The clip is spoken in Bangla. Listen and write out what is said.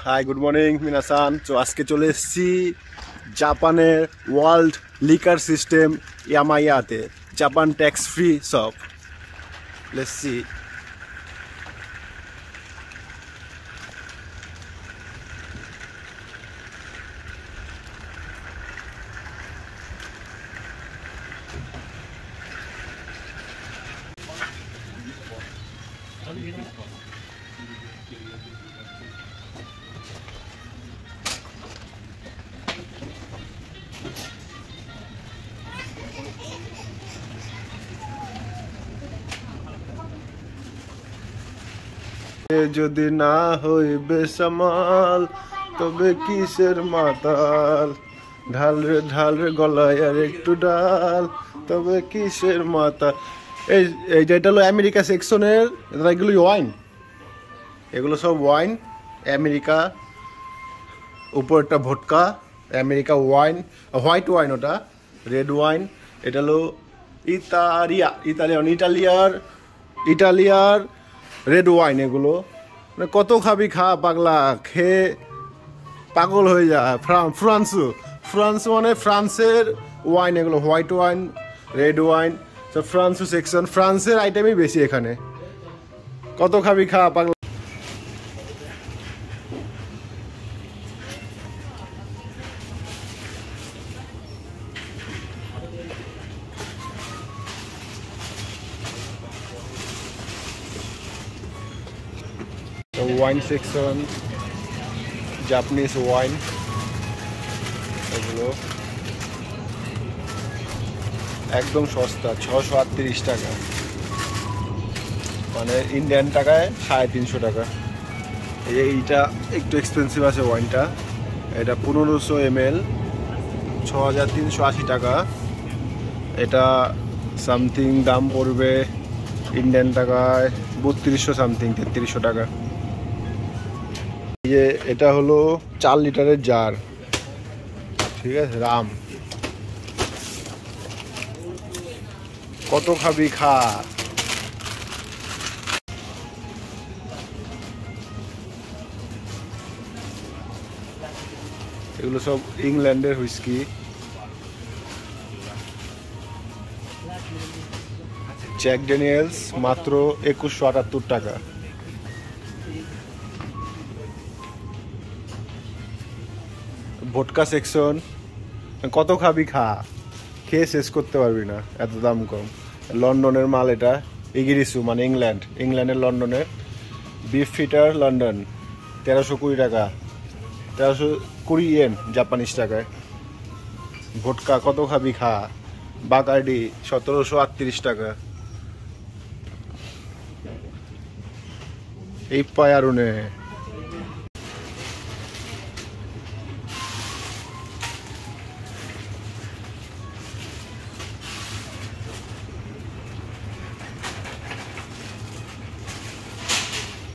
Hi good morning মিনাসান। তো আজকে চলে এসেছি জাপানের ওয়ার্ল্ড লিকার সিস্টেম ইয়ামাইয়াতে, Japan tax free shop. Let's see. যদি না হইবে সামাল তবে কিসের মাতাল, ঢাল রে গলায় আর একটু ডাল তবে কিসের মাতাল। এই যেটা হলো আমেরিকা সেকশনের, এগুলো ওয়াইন, এগুলো সব ওয়াইন আমেরিকা। উপরটা ভোটকা আমেরিকা ওয়াইন, হোয়াইট ওয়াইন, ওটা রেড ওয়াইন। এটা হলো ইটালিয়ার রেড ওয়াইন। এগুলো মানে কত খাবি খা পাগলা, খেয়ে পাগল হয়ে যায়। ফ্রান্স মানে ফ্রান্সের ওয়াইন, এগুলো হোয়াইট ওয়াইন, রেড ওয়াইন। তো ফ্রান্সও সেকশন, ফ্রান্সের আইটেমই বেশি এখানে। কত খাবি খা পাগলা। ওয়াইন সেকশন, জাপানিজ ওয়াইন, এগুলো একদম সস্তা, 638 টাকা, মানে ইন্ডিয়ান টাকায় 350 টাকা। এইটা একটু এক্সপেন্সিভ আছে ওয়াইনটা, এটা 1500 ml, 6380 টাকা। এটা সামথিং দাম পড়বে ইন্ডিয়ান টাকায় 3200 সামথিং, 3300 টাকা। যে এটা হলো 4 লিটারের জার, ঠিক আছে, রাম। কত খাবি খা। এগুলো সব ইংল্যান্ডের হুইস্কি। জ্যাক ড্যানিয়েলস মাত্র 2178 টাকা। ভোটকা সেকশন, কত খাবি খা, খেয়ে শেষ করতে পারবি না, এত দাম কম। লন্ডনের মাল এটা, ইগিরিসু মানে ইংল্যান্ডের লন্ডনের। বিফ ফিটার লন্ডন 1320 টাকা, 1320 ইয়েন জাপানিজ টাকায়। ভোটকা কত খাবি খা, বাকার্ডি 1738 টাকা। এই পায়ারুনে